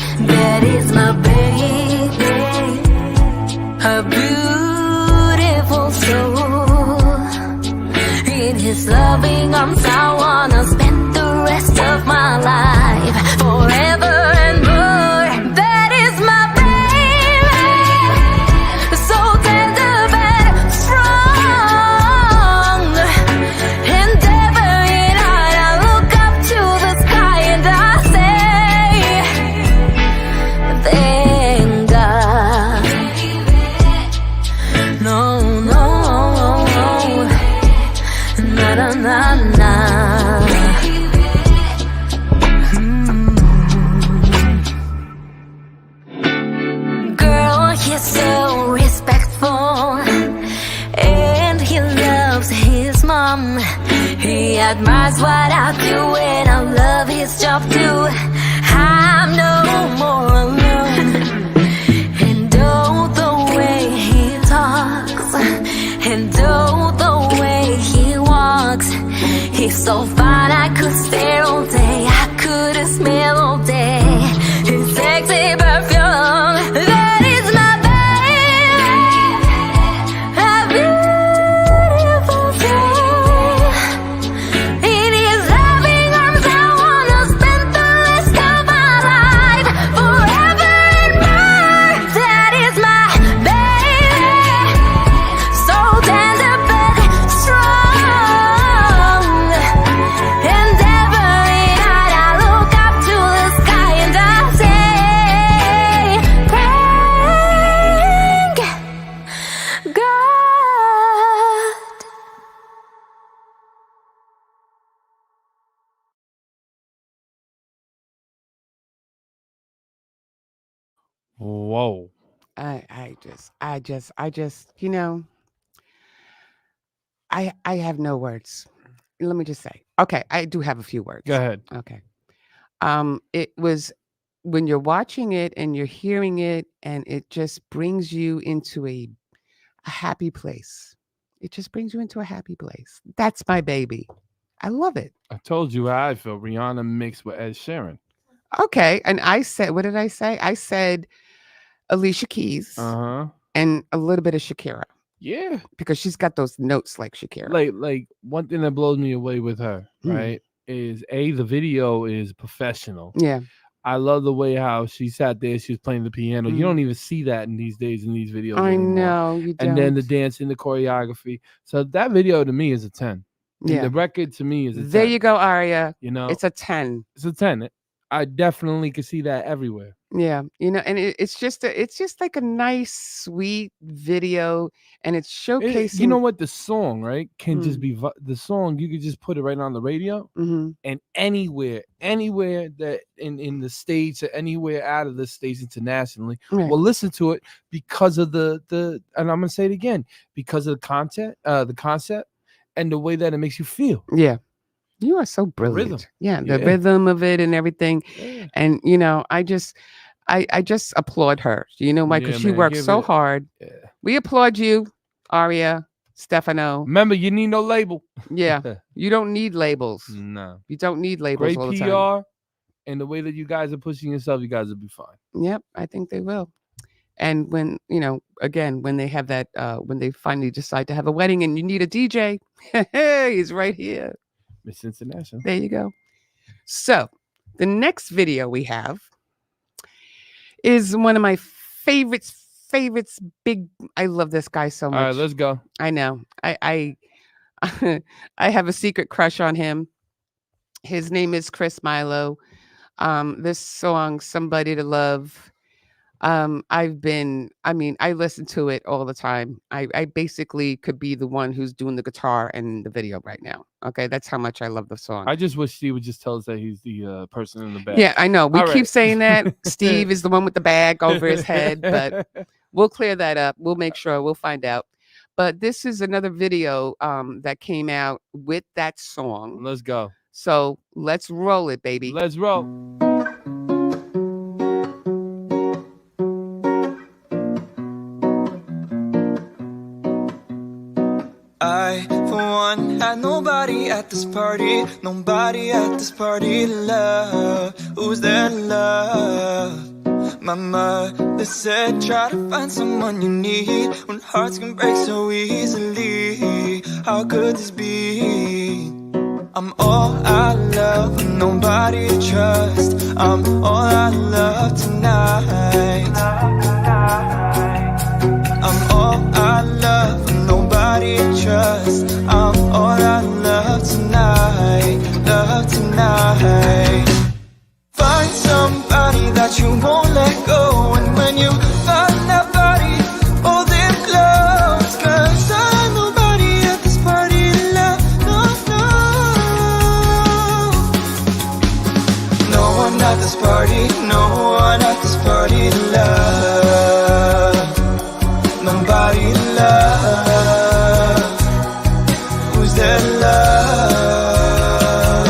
his loving arms, I wanna spend the rest of my life forever and more. That is my baby, so tender but strong. And every night I look up to the sky and I say, thank God. No, no, na na na na. Girl, he's so respectful, and he loves his mom. He admires what I do, and I love his job too. I'm no more alone. And oh, the way he talks, and oh, the way he walks, he's so fine I could stare all day, I could smell all day his sexy perfume. That is my baby, a beautiful thing. In his loving arms I wanna spend the rest of my life forever and more. That is my baby, so tender but strong. And every night I look up to the sky and I say, thank God. Whoa. I just, you know, I have no words. Let me just say. Okay, I do have a few words. Go ahead. Okay. It was when you're watching it and you're hearing it, and it just brings you into a happy place. It just brings you into a happy place. That's my baby. I love it. I told you how I feel. Rihanna mixed with Ed Sheeran. Okay, and I said, what did I say? I said Alicia Keys and a little bit of Shakira Yeah. because she's got those notes like Shakira. Like one thing that blows me away with her, right, is the video is professional. Yeah. I love the way how she sat there, she was playing the piano. You don't even see that in these days in these videos I anymore. know you don't. And then the dancing, the choreography. So that video to me is a 10. And Yeah. the record to me is a 10. There you go, Arya. You know, It's a 10. it's a 10. I definitely could see that everywhere. Yeah, you know, and it's just like a nice, sweet video, and it's showcasing. You know what? The song, right, can just be the song. You could just put it right on the radio, and anywhere that in the States or anywhere out of the States internationally will listen to it because of the and I'm gonna say it again, because of the content, the concept, and the way that it makes you feel. Yeah. You are so brilliant. Rhythm. Yeah, the rhythm of it and everything. Yeah. And you know, I just applaud her. You know, because she works so hard. Yeah. We applaud you, Arya, Stephano. Remember, you need no label. Yeah, you don't need labels. No. You don't need labels. Great all the PR time. and the way that you guys are pushing yourself, you guys will be fine. Yep, I think they will. And when, you know, again, when they have that, when they finally decide to have a wedding and you need a DJ, he's right here. Miss International. There you go. So the next video we have is one of my favorites. Big. I love this guy so much. All right, let's go. I know. I have a secret crush on him. His name is Milo. This song, Somebody to Love. I listen to it all the time. I basically could be the one who's doing the guitar in the video right now. Okay, that's how much I love the song. I just wish Steve would just tell us that he's the person in the back. Yeah, I know. We All keep right. saying that. Steve is the one with the bag over his head, but we'll clear that up. We'll make sure. We'll find out. But this is another video that came out with that song. Let's go. So let's roll it, baby. Let's roll. I, for one, had nobody at this party. Nobody at this party to love. Who's there to love? My mother said, try to find someone you need when hearts can break so easily. How could this be? I'm all out of love with nobody to trust. I'm all out of love tonight. I'm all out of love with nobody to trust. I'm all out of love tonight. Love tonight. Find somebody that you won't let go. And when you find that body, hold them close. 'Cause I'm nobody at this party to love. No, no. No one at this party, no one at this party to love. Nobody to love. Who's there to love?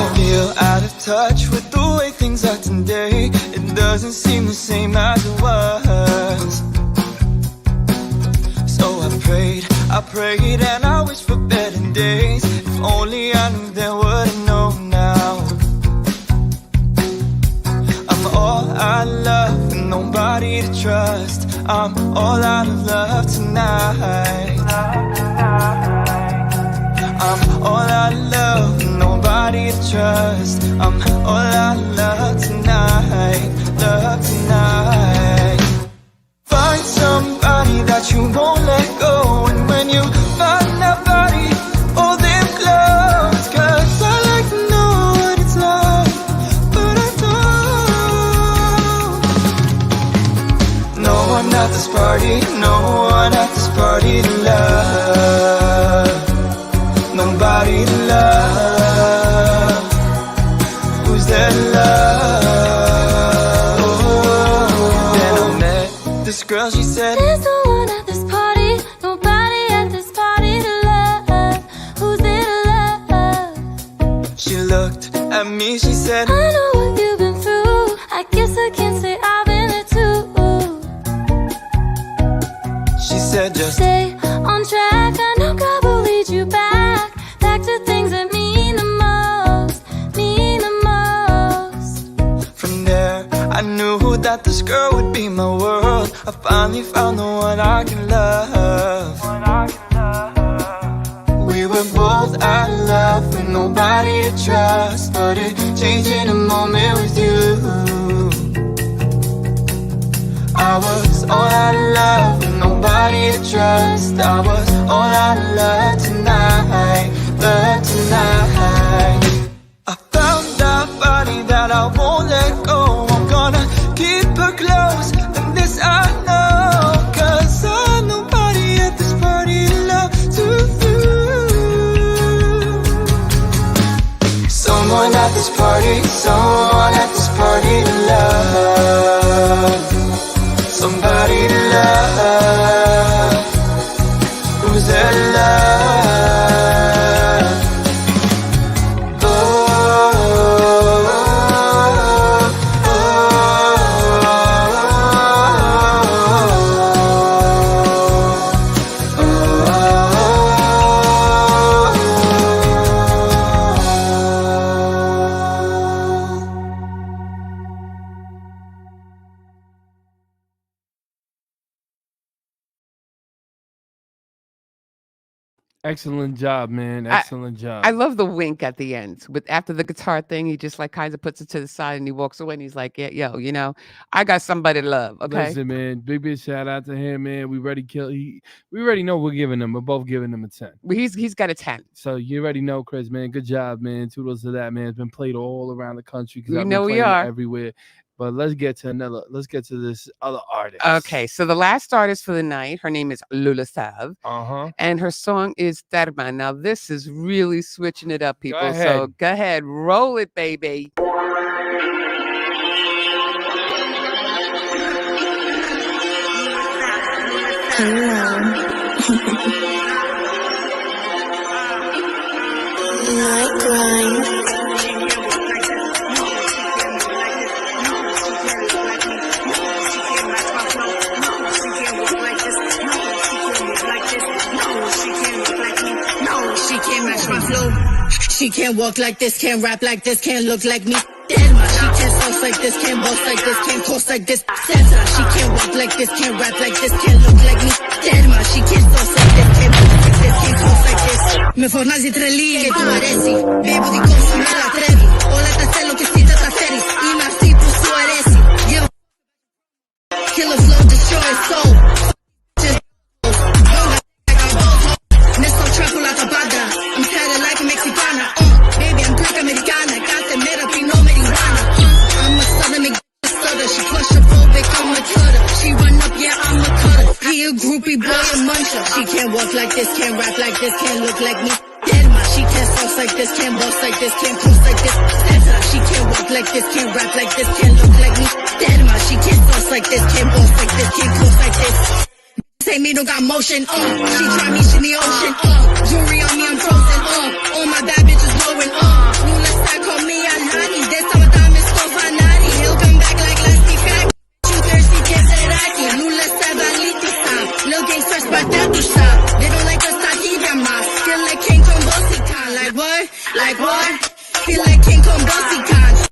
I feel out of touch with the way things are today. It doesn't seem the same as it was. So I prayed and I wish for better days. If only I knew then what I know now. I'm all out of love with nobody to trust. I'm all out of love tonight. I'm all out of love with nobody to trust. I'm all out of love tonight. Love tonight. Find somebody that you won't let go. And when you find that body, hold them close. 'Cause I like to know what it's like, but I don't. No one at this party, no one at this party to love. Nobody to love. Who's there to love? Then I met this girl, she said, There's no one at this party, nobody at this party to love. Who's there to love? she looked at me, she said, I know what you've been through. I guess I can say I've been there too. she said, just Stay on track, I know God will lead you back to things that mean the most, mean the most. from there, I knew that this girl would be my world. I finally found the one I can love. We were both out of love with nobody to trust, but it changed in a moment with you. I was all out of love with nobody to trust. I was all out of love tonight. Love tonight. I found that body that I won't let go. I'm gonna keep her close, and this I know. 'Cause I'm nobody at this party to love to you. Someone at this party, someone at this party to love. Somebody to love. Who's there to love? Excellent job, man. Excellent job. I love the wink at the end. But after the guitar thing, he just like kind of puts it to the side and he walks away and he's like, yeah, yo, you know, I got somebody to love. Okay. Listen, man, big shout out to him, man. We already we already know we're giving him. We're both giving him a 10. He's got a 10. So you already know, Chris, man. Good job, man. Toodles to that, man. It's been played all around the country because We I've been know we playing it are. everywhere. But let's get to this other artist. Okay, so the last artist for the night, her name is Lula Sav, Uh-huh. and her song is Terma. Now, this is really switching it up, people. So ahead. go ahead, roll it, baby. Night grind. She can't walk like this, can't rap like this, can't look like me. Delma, she can't sauce like this, can't boss like this, can't coast like this. Santa, she can't walk like this, can't rap like this, can't look like me. Delma, she can't sauce like this, can't boss like this, can't coast like this. Me Fornasi 3 lighe, tu aresi. Bevo di consumi alla Trevi. Ho la tassello che si tratta series. I marti più su aresi. Give a killer flow, destroy soul. Nesto trappo la tabada. I'm tatted like a Mexicana. Baby, I'm Greek Americana. Got the therapy, no marijuana. I'm a southern stutter. She claustrophobic, I'm a cutter. She run up, yeah, I'm a cutter. He a groupie boy, a muncher. She can't walk like this, can't rap like this, can't look like me. Denma, she can't sauce like this, can't boss like this, can't close like this. Santa, she can't walk like this, can't rap like this, can't look like me. Denma, she can't sauce like this, can't boss like this, can't close like this. Say me don't got motion, she try me, she in the ocean, jewelry on me, I'm frozen, all my bad bitches blowing, Lula style, call me Alani, this time a diamond so fanati, he'll come back like Lasty Fact, you thirsty, get Seraki, Lula style, Valiti style, Lil gangsters, but that do stop, they don't like us, Tahibia mas, feel like King Kong Bossy Khan, like what, feel like King Kong Bossy Khan,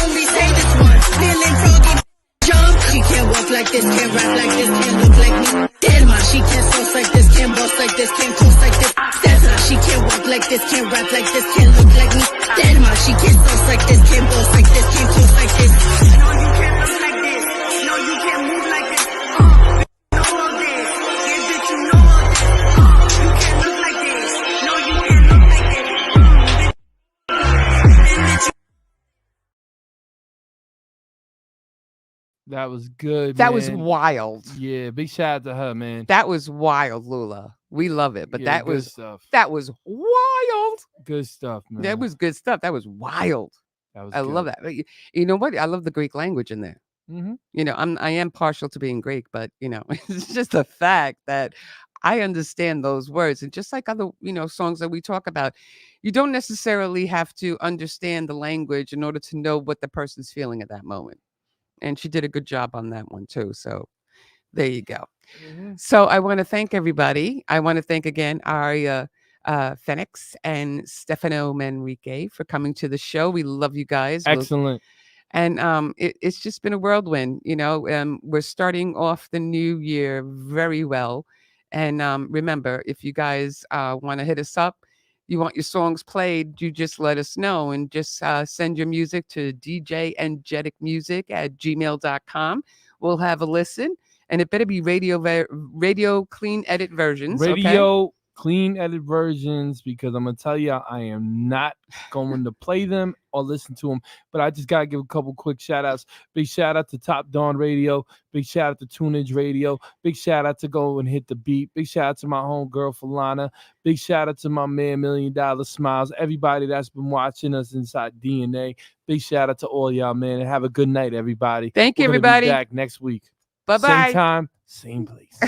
only say this one, feeling froggy, jump, she can't walk like this, can't rap like this, can't look like me. Denma, she can't sauce like this, can't boss like this, can't close like this. Santa, she can't walk like this, can't rap like this, can't look like me. Denma, she can't sauce like this, can't boss like this, can't close like this. No, you can't look like this. No, you can't move like this. Know all this. Yeah, bitch, you know all this. You can't look like this. No, you can't look like this. That was good. That was man. wild. Yeah, big shout out to her, man. That was wild, Lula. We love it, but Yeah, that good was stuff. wild. Good stuff, man. That was good stuff. That was wild. That was I love good. that. But you know what? I love the Greek language in there. Mm-hmm. You know, I am partial to being Greek, but you know, it's just the fact that I understand those words, and just like other songs that we talk about, you don't necessarily have to understand the language in order to know what the person's feeling at that moment. And she did a good job on that one too. So there you go. Mm-hmm. So I want to thank everybody. I want to thank again Arya Phoenix and Stefano Manrique for coming to the show. We love you guys. Excellent. And it's just been a whirlwind. We're starting off the new year very well. And remember, if you guys want to hit us up, you want your songs played, you just let us know, and just send your music to djangeticmusic@gmail.com. We'll have a listen, and it better be radio clean edit versions. Radio clean edit versions, because I'm gonna tell you, I am not going to play them or listen to them, but I just gotta give a couple quick shout outs. Big shout out to Top Dawn Radio, big shout out to Tunage Radio, big shout out to Go and Hit the Beat, big shout out to my homegirl Falana, big shout out to my man $1 Million Smiles, everybody that's been watching us inside DNA. Big shout out to all y'all, man, and have a good night, everybody. Thank you, We're gonna everybody. be back next week. Bye-bye. Same time, same place.